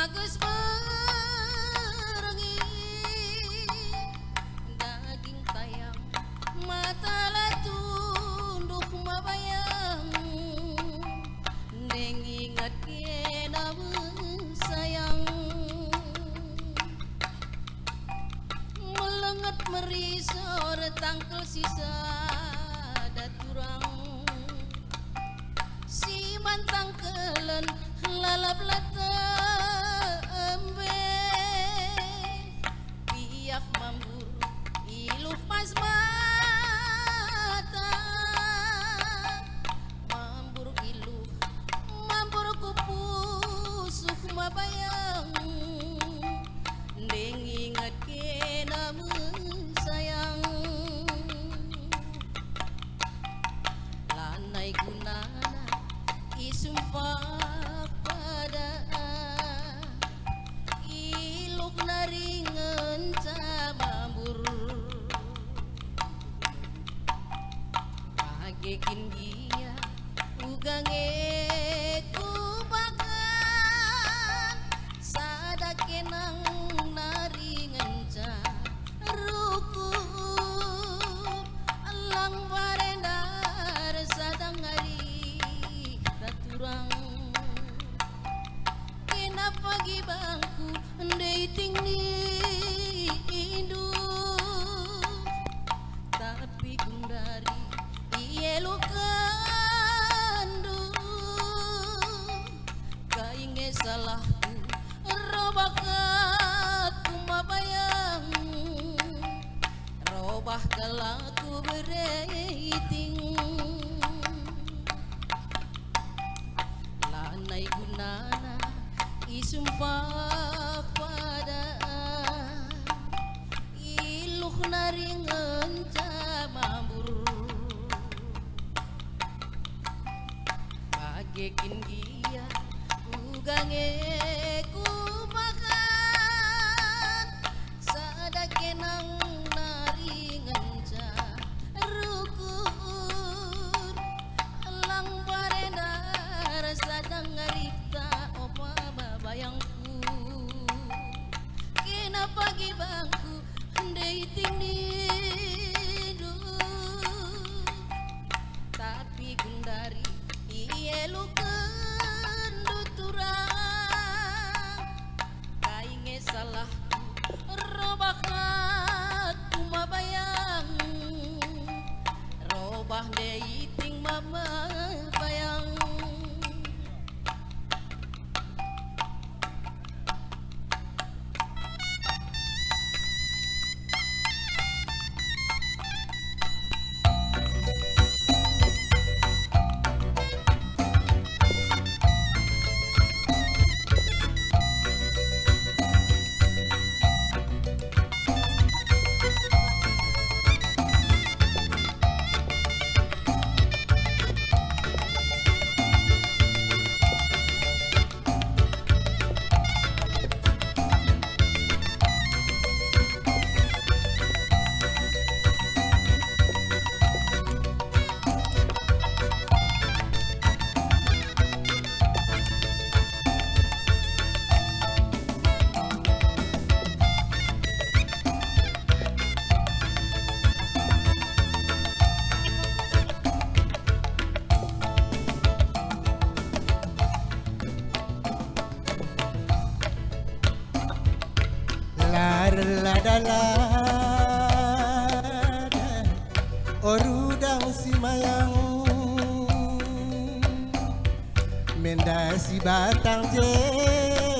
bagus merengi daging tayang mata lah tunduk mabayang neng ingat kena sayang melengat merisor tangkel sisa daturang si mantang kelen lalap lata embe piak mambur iluh pas mata mambur iluh mambur kupusuh mabayang deng ingat kena sayang lanai gunana isumpah pada iluk naringan camambur pagekin dia ugange kubakan sadakenang naringan rukun alang barendar sadang hari daturang kena pagi bangku dating ni induk tapi kundari ielukan kainge salahku robakat kumabayang robah kalaku bereiting lanai gunana isumpah pada iluh naringan camambur pagekin dia ugange kubakan sadakenang naringan rukun alang barendar sadang ngarita opa babayangku kena pagi bangku dating nidu tapi gundari ielukan duturang kainge salahku robakat kumabayang robah dating mama bayang orudang si mayang menda si batang jerarudang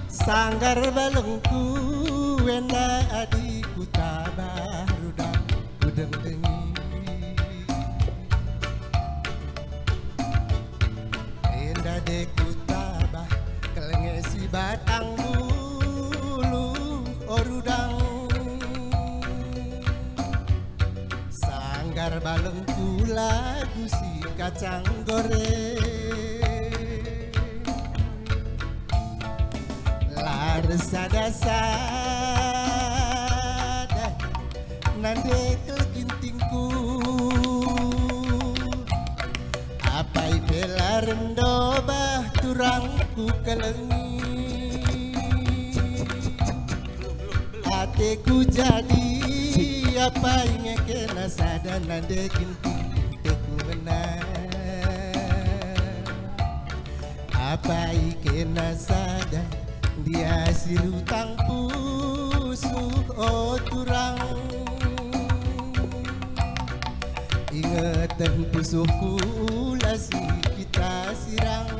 sanggar balengku wenda adiku tabarudang udeng dengi enda deku tabah kelenge si batang bulu orudang sanggar balengku lagu si kacang goreng sada-sada nande kel gintingku apai bela turang ku kelengi hatiku jadi apa ingin kena sadar nade kinti teku benar apa ikena sadar dia silutang pusuh oh turang ingatan pusuhku lasi kita sirang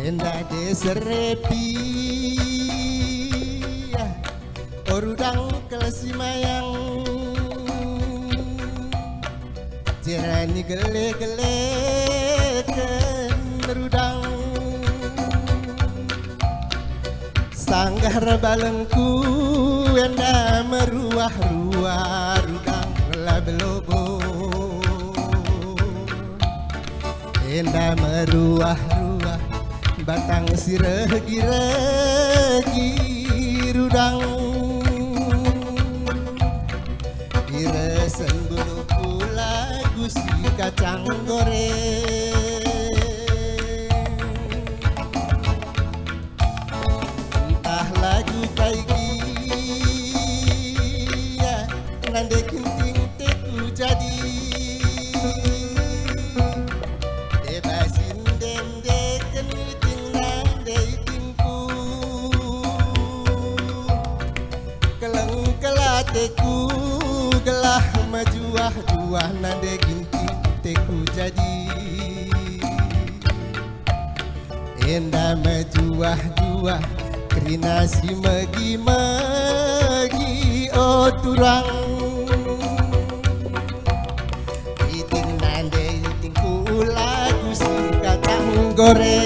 endah deserepi orudang kelasimayang jerani gele-gele rudang sanggah rebalengku endah meruah-ruah rudang labelobo endah meruah-ruah batang siregi rudang diresen buluku lagu si kacang goreng entah lagu kaigi ya nande kinting teku jadi bebasin dende keniting nande itingku keleng kelateku gelah majuah-juah nade kinting teku jadi endah majuah-juah kerina si megi-megi oh turang iting nande itingku lagu si kacang goreng